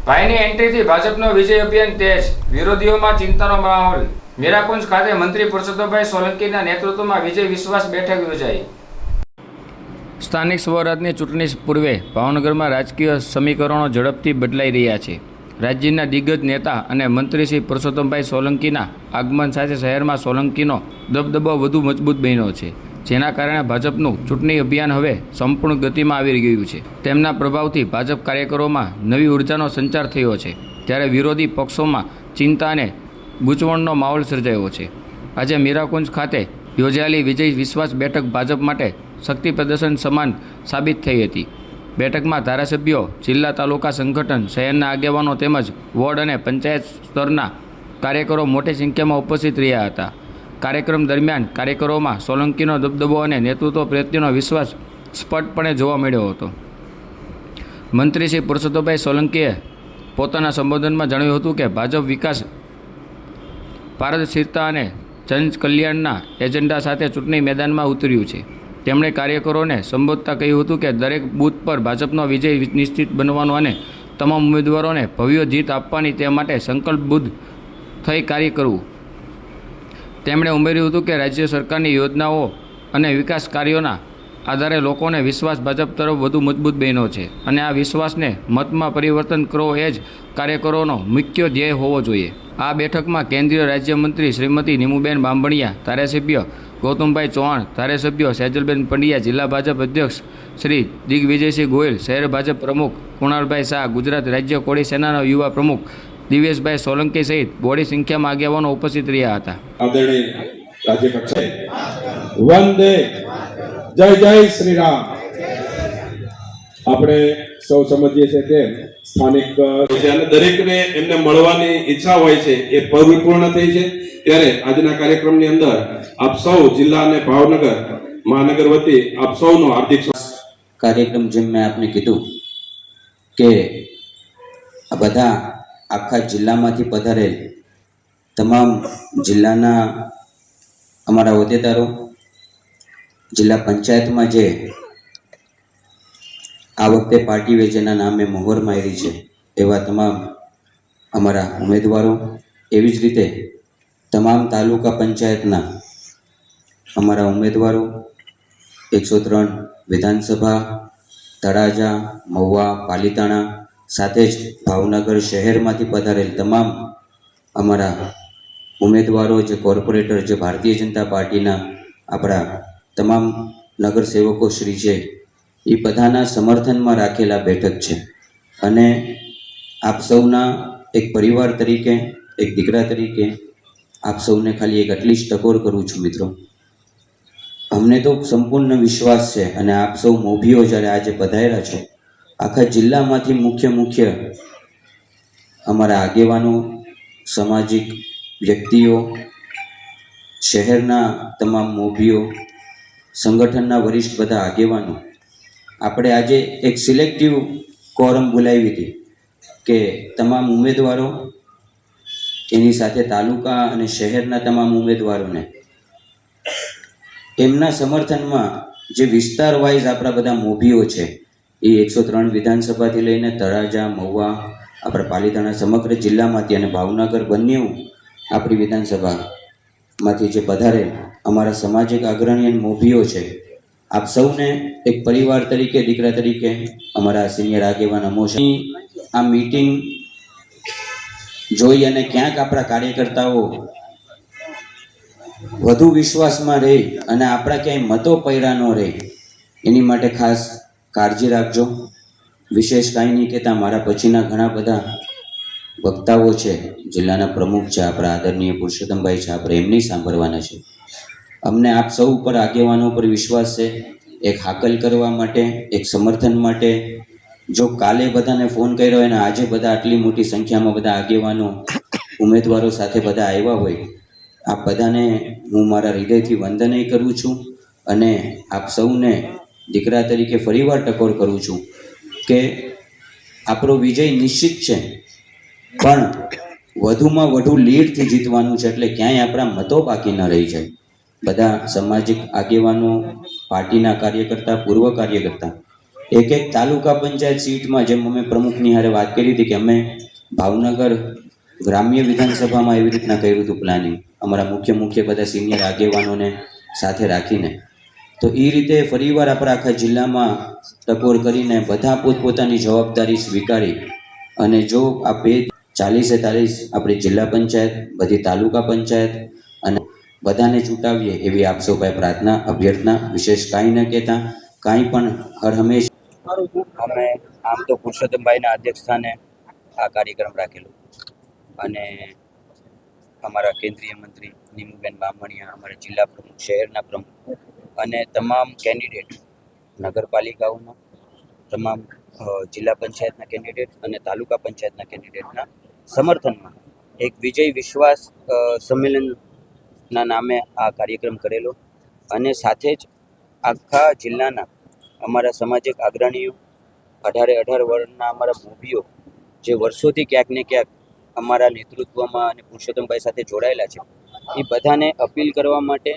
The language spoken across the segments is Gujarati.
ભાઈની એન્ટ્રીથી ભાજપનો વિજય અભિયાન તેજ, વિરોધીઓમાં ચિંતાનો માહોલ। મીરાકુંજ ખાતે મંત્રી પરસોત્તમભાઈ સોલંકીના નેતૃત્વમાં વિજય વિશ્વાસ બેઠક યોજાઈ। સ્થાનિક સ્વરાજની ચૂંટણી પૂર્વે ભાવનગરમાં રાજકીય સમીકરણો ઝડપથી બદલાઈ રહ્યા છે। રાજ્યના દિગ્ગજ નેતા અને મંત્રી શ્રી પરસોત્તમભાઈ સોલંકીના આગમન સાથે શહેરમાં સોલંકીનો દબદબો વધુ મજબૂત બન્યો છે, જેના કારણે ભાજપનું ચૂંટણી અભિયાન હવે સંપૂર્ણ ગતિમાં આવી ગયું છે। તેમના પ્રભાવથી ભાજપ કાર્યકરોમાં નવી ઉર્જાનો સંચાર થયો છે, ત્યારે વિરોધી પક્ષોમાં ચિંતા અને ગૂંચવણનો માહોલ સર્જાયો છે। આજે મીરાકુંજ ખાતે યોજાયેલી વિજય વિશ્વાસ બેઠક ભાજપ માટે શક્તિ પ્રદર્શન સમાન સાબિત થઈ હતી। બેઠકમાં ધારાસભ્યો, જિલ્લા તાલુકા સંગઠન, શહેરના આગેવાનો તેમજ વોર્ડ અને પંચાયત સ્તરના કાર્યકરો મોટી સંખ્યામાં ઉપસ્થિત રહ્યા હતા। કાર્યક્રમ દરમિયાન કાર્યકરોમાં સોલંકીનો દબદબો અને નેતૃત્વ પ્રત્યેનો વિશ્વાસ સ્પષ્ટપણે જોવા મળ્યો હતો। મંત્રી શ્રી પરસોત્તમભાઈ સોલંકીએ પોતાના સંબોધનમાં જણાવ્યું હતું કે ભાજપ વિકાસ, પારદર્શિતા અને જનકલ્યાણના એજન્ડા સાથે ચૂંટણી મેદાનમાં ઉતર્યું છે। તેમણે કાર્યકરોને સંબોધતા કહ્યું હતું કે દરેક બૂથ પર ભાજપનો વિજય નિશ્ચિત બનવાનો અને તમામ ઉમેદવારોને ભવ્ય જીત આપવાની તે માટે સંકલ્પબદ્ધ થઈ કાર્ય કરવું। તેમણે ઉમેર્યું હતું કે રાજ્ય સરકારની યોજનાઓ અને વિકાસ કાર્યોના આધારે લોકોને વિશ્વાસ ભાજપ તરફ વધુ મજબૂત બન્યો છે અને આ વિશ્વાસને મતમાં પરિવર્તન કરવો એ જ કાર્યકરોનો મુખ્ય ધ્યેય હોવો જોઈએ। આ બેઠકમાં કેન્દ્રીય રાજ્યમંત્રી શ્રીમતી નીમુબેન બાંભણિયા, ધારાસભ્ય ગૌતમભાઈ ચૌહાણ, ધારાસભ્યો સેજલબેન પંડ્યા, જિલ્લા ભાજપ અધ્યક્ષ શ્રી દિગ્વિજયસિંહ ગોયલ, શહેર ભાજપ પ્રમુખ કુણાલભાઈ શાહ, ગુજરાત રાજ્ય કોળી સેનાના યુવા પ્રમુખ દિવેશભાઈ સોલંકી સહિત બોડી સંખ્યામાં આગેવાનો ઉપસ્થિત રહ્યા હતા। આદરણીય રાજ્ય કક્ષાએ વંદે જય જય શ્રી રામ। આપણે સૌ સમજીએ છીએ કે સ્થાનિક અને દરેકને એમને મળવાની ઈચ્છા હોય છે, એ પરિપૂર્ણ થઈ છે। ત્યારે આજના કાર્યક્રમની અંદર આપ સૌ જિલ્લા અને ભાવનગર મહાનગર વતી આપ સૌનો હાર્દિક કાર્યક્રમ, જેમ મેં આપને કીધું કે આ બધા આખા જિલ્લામાંથી પધારેલ તમામ જિલ્લાના અમારા હોદ્દેદારો, જિલ્લા પંચાયતમાં જે આ વખતે પાર્ટી વેજેના નામે મોહર મારી છે એવા તમામ અમારા ઉમેદવારો, એવી જ રીતે તમામ તાલુકા પંચાયતના અમારા ઉમેદવારો, 103 વિધાનસભા, તળાજા, મહુવા, પાલીતાણા, સાથે જ ભાવનગર શહેરમાંથી પધારેલ તમામ અમારા ઉમેદવારો, જે કોર્પોરેટર, જે ભારતીય જનતા પાર્ટીના આપણા તમામ નગરસેવકો શ્રી છે, એ બધાના સમર્થનમાં રાખેલા બેઠક છે। અને આપ સૌના એક પરિવાર તરીકે, એક દીકરા તરીકે આપ સૌને ખાલી એક આટલી જ ટકોર કરું છું મિત્રો, અમને તો સંપૂર્ણ વિશ્વાસ છે અને આપ સૌ મોભીઓ જ્યારે આજે પધાર્યા છો, આખા જિલ્લામાંથી મુખ્ય અમારા આગેવાનો, સામાજિક વ્યક્તિઓ, શહેરના તમામ મોભીઓ, સંગઠનના વરિષ્ઠ બધા આગેવાનો, આપણે આજે એક સિલેક્ટિવ કોરમ બોલાવી હતી કે તમામ ઉમેદવારો, એની સાથે તાલુકા અને શહેરના તમામ ઉમેદવારોને એમના સમર્થનમાં જે વિસ્તાર વાઇઝ આપણા બધા મોભીઓ છે, એ 103 વિધાનસભાથી લઈને તળાજા, મહુવા, આપણા પાલીતાણા સમગ્ર જિલ્લામાંથી અને ભાવનગર બંને આપણી વિધાનસભામાંથી જે પધારેલ અમારા સામાજિક અગ્રણી અને મોભીઓ છે, આપ સૌને એક પરિવાર તરીકે, દીકરા તરીકે, અમારા સિનિયર આગેવાન અમોશની આ મીટિંગ જોઈ અને ક્યાંક આપણા કાર્યકર્તાઓ વધુ વિશ્વાસમાં રહે અને આપણા ક્યાંય મતો પૈડા ન રહે, એની માટે ખાસ કાળજી રાખજો। વિશેષ કાંઈ નહીં કહેતા, મારા પછીના ઘણા બધા વક્તાઓ છે, જિલ્લાના પ્રમુખ છે, આપણા આદરણીય પુરુષોત્તમભાઈ છે, આપણે એમને સાંભળવાના છે। અમને આપ સૌ ઉપર, આગેવાનો પર વિશ્વાસ છે, એક હાકલ કરવા માટે, એક સમર્થન માટે। જો કાલે બધાને ફોન કર્યો હોય અને આજે બધા આટલી મોટી સંખ્યામાં બધા આગેવાનો, ઉમેદવારો સાથે બધા આવ્યા હોય, આપ બધાને હું મારા હૃદયથી વંદનય કરું છું અને આપ સૌને દીકરા તરીકે ફરીવાર ટકોર કરું છું કે આપણો વિજય નિશ્ચિત છે, પણ વધુમાં વધુ લીડથી જીતવાનું છે, એટલે ક્યાંય આપણા મતો બાકી ન રહી જાય। બધા સામાજિક આગેવાનો, પાર્ટીના કાર્યકર્તા, પૂર્વ કાર્યકર્તા, એક એક તાલુકા પંચાયત સીટમાં જેમ અમે પ્રમુખની હારે વાત કરી હતી કે અમે ભાવનગર ગ્રામ્ય વિધાનસભામાં એવી રીતના કર્યું હતું પ્લાનિંગ, અમારા મુખ્ય બધા સિનિયર આગેવાનોને સાથે રાખીને. તો એ રીતે ફરીવાર આપણા આખા જિલ્લામાં ટકોર કરીને બધા પોતપોતાની જવાબદારી સ્વીકારી અને જો આ 40 આપણી જિલ્લા પંચાયત, બધી તાલુકા પંચાયત અને બધાને ચૂંટાવીએ એવી આપ સૌ પાસે પ્રાર્થના, અભ્યર્થના. વિશેષ કાંઈ ન કહેતા, કાંઈ પણ હર હંમેશ અમે આમ તો પુરુષોત્તમભાઈના અધ્યક્ષસ્થાને આ કાર્યક્રમ રાખેલો અને અમારા કેન્દ્રીય મંત્રી નીમુબેન બામણિયા, અમારા જિલ્લા પ્રમુખ, શહેરના પ્રમુખ અને તમામ કેન્ડિડેટ, નગરપાલિકાઓના તમામ જિલ્લા પંચાયતના કેન્ડિડેટ અને તાલુકા પંચાયતના કેન્ડિડેટના સમર્થનમાં એક વિજય વિશ્વાસ સંમેલનના નામે આ કાર્યક્રમ કરેલો અને સાથે જ આખા જિલ્લાના અમારા સામાજિક અગ્રણીઓ, 18 વર્ષના અમારા મોભીઓ જે વર્ષોથી ક્યાંક ને ક્યાંક અમારા નેતૃત્વમાં અને પુરુષોત્તમભાઈ સાથે જોડાયેલા છે, એ બધાને અપીલ કરવા માટે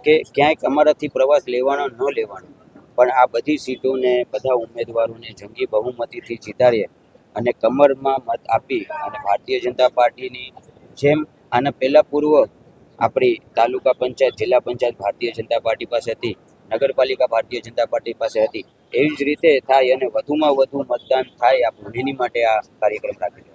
કે ક્યાંક અમારાથી પ્રવાસ લેવાનો ન લેવાનો, પણ આ બધી સીટોને બધા ઉમેદવારોને જંગી બહુમતીથી જીતાડીએ અને કમરમાં મત આપી અને ભારતીય જનતા પાર્ટીની જેમ આના પહેલાં પૂર્વ આપણી તાલુકા પંચાયત, જિલ્લા પંચાયત ભારતીય જનતા પાર્ટી પાસે હતી, નગરપાલિકા ભારતીય જનતા પાર્ટી પાસે હતી, એવી જ રીતે થાય અને વધુમાં વધુ મતદાન થાય આ ભૂમિની માટે આ કાર્યક્રમ રાખેલો.